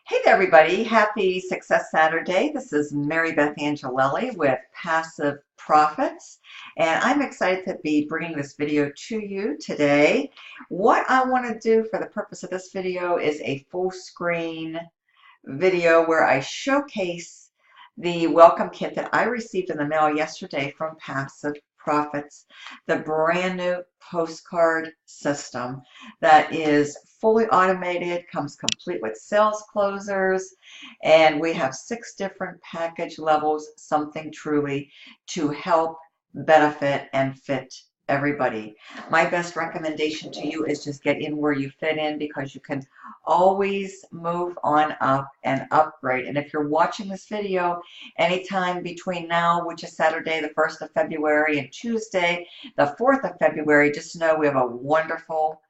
Hey there, everybody. Happy Success Saturday. This is Mary Beth Angelelli with Passive Profits, and I'm excited to be bringing this video to you today. What I want to do for the purpose of this video is a full screen video where I showcase the welcome kit that I received in the mail yesterday from Passive Profits, the brand new postcard system that is fully automated, comes complete with sales closers, and we have 6 different package levels, something truly to help benefit and fit everybody. My best recommendation to you is just get in where you fit in, because you can always move on up and upgrade. And if you're watching this video anytime between now, which is Saturday the 1st of February, and Tuesday the 4th of February, just know we have a wonderful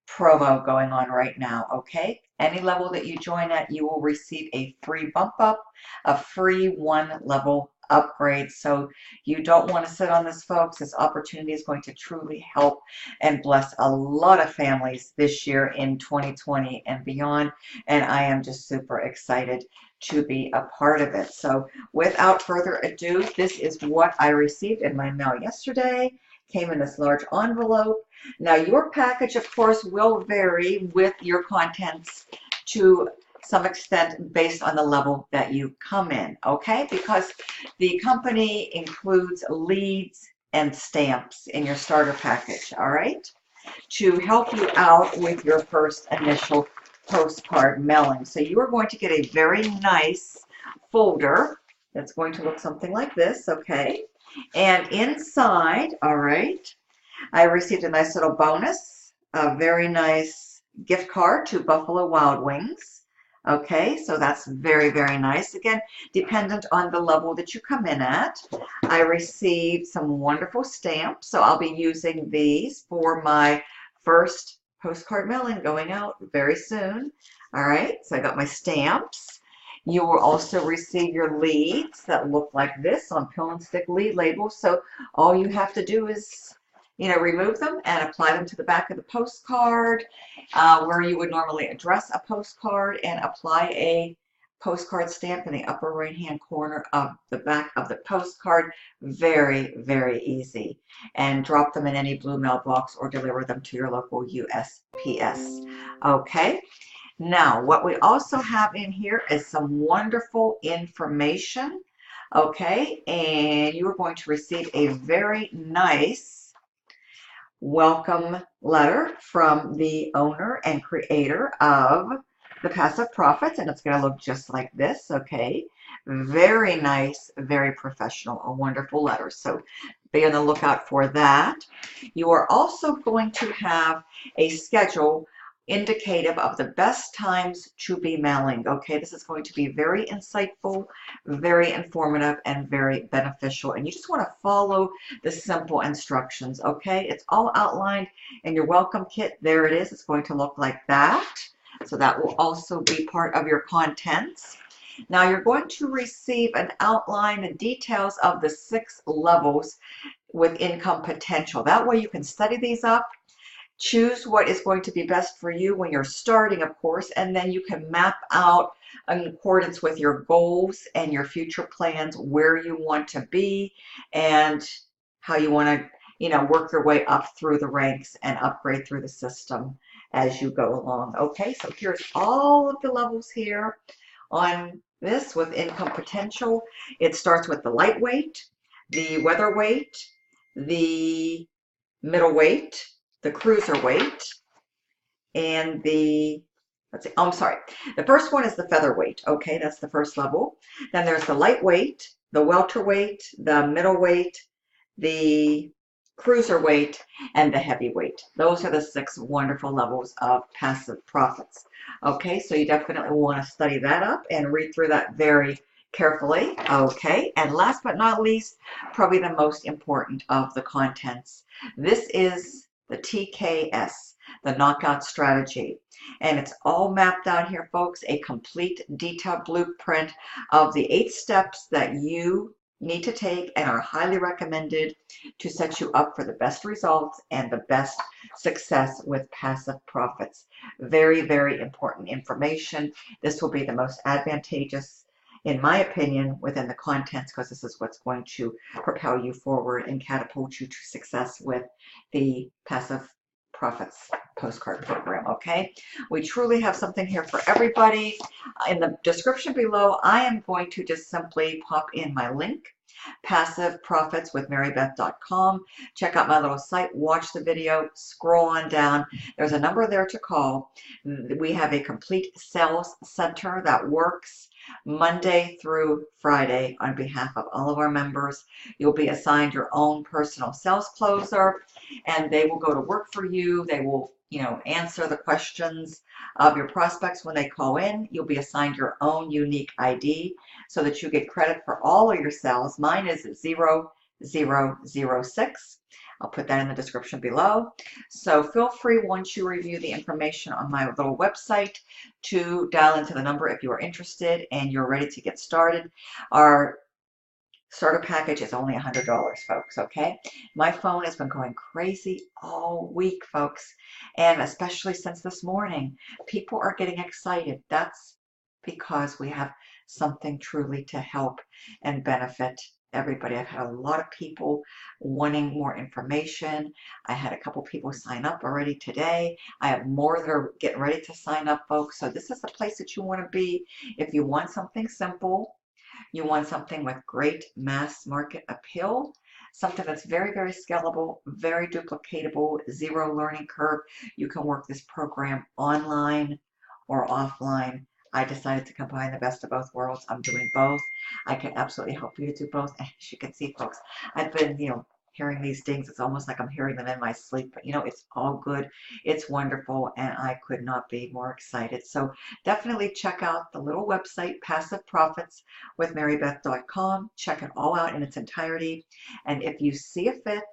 promo going on right now, okay? Any level that you join at, you will receive a free bump up, a free 1 level upgrade. So you don't want to sit on this, folks. This opportunity is going to truly help and bless a lot of families this year in 2020 and beyond. And I am just super excited to be a part of it. So without further ado, this is what I received in my mail yesterday. Came in this large envelope. Now your package, of course, will vary with your contents to some extent based on the level that you come in, okay? Because the company includes leads and stamps in your starter package, all right? To help you out with your first initial postcard mailing. So you are going to get a very nice folder that's going to look something like this, okay? And inside, all right, I received a nice little bonus, a very nice gift card to Buffalo Wild Wings. Okay, so that's very, very nice. Again, dependent on the level that you come in at. I received some wonderful stamps, so I'll be using these for my first postcard mailing going out very soon. All right, so I got my stamps. You will also receive your leads that look like this on pill and stick lead labels. So all you have to do is, remove them and apply them to the back of the postcard, where you would normally address a postcard, and apply a postcard stamp in the upper right hand corner of the back of the postcard. Very, very easy. And drop them in any blue mailbox or deliver them to your local USPS. Okay. Now, what we also have in here is some wonderful information, okay? And you are going to receive a very nice welcome letter from the owner and creator of the Passive Profits, and it's going to look just like this, okay? Very nice, very professional, a wonderful letter. So be on the lookout for that. You are also going to have a schedule indicative of the best times to be mailing. Okay, this is going to be very insightful, very informative, and very beneficial. And you just want to follow the simple instructions. Okay, it's all outlined in your welcome kit. There it is. It's going to look like that. So that will also be part of your contents. Now you're going to receive an outline, the details of the 6 levels with income potential. That way you can study these up. Choose what is going to be best for you when you're starting, of course, and then you can map out in accordance with your goals and your future plans where you want to be and how you want to, work your way up through the ranks and upgrade through the system as you go along. Okay, so here's all of the levels here on this with income potential. It starts with the lightweight, the weatherweight, the middleweight, the cruiserweight, and the, let's see, oh, I'm sorry. The first one is the featherweight. Okay, that's the first level. Then there's the lightweight, the welterweight, the middleweight, the cruiserweight, and the heavyweight. Those are the 6 wonderful levels of Passive Profits. Okay, so you definitely want to study that up and read through that very carefully. Okay, and last but not least, probably the most important of the contents. This is the TKS, the knockout strategy. And it's all mapped out here, folks, a complete detailed blueprint of the 8 steps that you need to take and are highly recommended to set you up for the best results and the best success with passive profits. Very, very important information. This will be the most advantageous, in my opinion, within the contents, because this is what's going to propel you forward and catapult you to success with the passive profits postcard program. Okay, we truly have something here for everybody. In the description below, I am going to just simply pop in my link, passiveprofitswithmarybeth.com. Check out my little site, watch the video, scroll on down. There's a number there to call. We have a complete sales center that works Monday through Friday on behalf of all of our members. You'll be assigned your own personal sales closer, and they will go to work for you. They will, answer the questions of your prospects when they call in. You'll be assigned your own unique ID so that you get credit for all of your sales. Mine is 0006. I'll put that in the description below. So feel free, once you review the information on my little website, to dial into the number if you are interested and you're ready to get started. Our starter package is only $100, folks, okay? My phone has been going crazy all week, folks, and especially since this morning. People are getting excited. That's because we have something truly to help and benefit everybody. I've had a lot of people wanting more information. I had a couple people sign up already today. I have more that are getting ready to sign up, folks. So this is the place that you want to be if you want something simple. You want something with great mass market appeal, something that's very, very scalable, very duplicatable, zero learning curve. You can work this program online or offline. I decided to combine the best of both worlds. I'm doing both. I can absolutely help you to do both. As you can see, folks, I've been, hearing these dings. It's almost like I'm hearing them in my sleep, but it's all good. It's wonderful, and I could not be more excited. So definitely check out the little website, passiveprofitswithmarybeth.com. Check it all out in its entirety. And if you see a fit,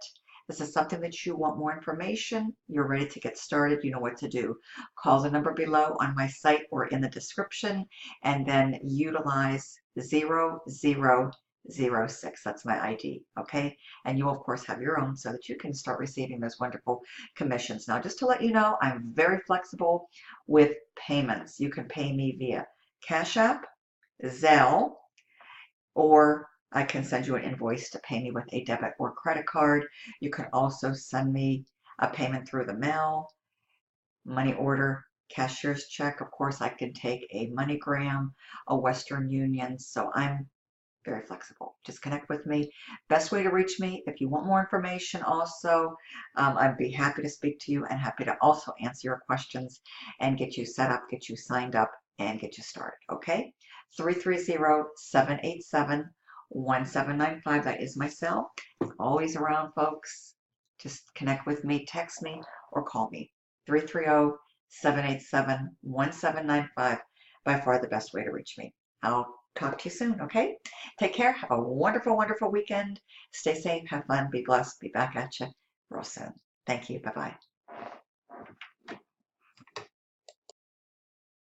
this is something that you want more information, you're ready to get started, you know what to do. Call the number below on my site or in the description, and then utilize 0006. That's my ID, okay? And you, of course, have your own so that you can start receiving those wonderful commissions. Now, just to let you know, I'm very flexible with payments. You can pay me via Cash App, Zelle, or I can send you an invoice to pay me with a debit or credit card. You can also send me a payment through the mail, money order, cashier's check. Of course, I can take a MoneyGram, a Western Union. So I'm very flexible. Just connect with me. Best way to reach me, if you want more information also, I'd be happy to speak to you and happy to also answer your questions and get you set up, get you signed up, and get you started, okay? 330-787-1795. That is my cell. It's always around, folks. Just connect with me, text me, or call me. 330-787-1795. By far the best way to reach me. I'll talk to you soon, okay? Take care. Have a wonderful, wonderful weekend. Stay safe. Have fun. Be blessed. Be back at you real soon. Thank you. Bye-bye.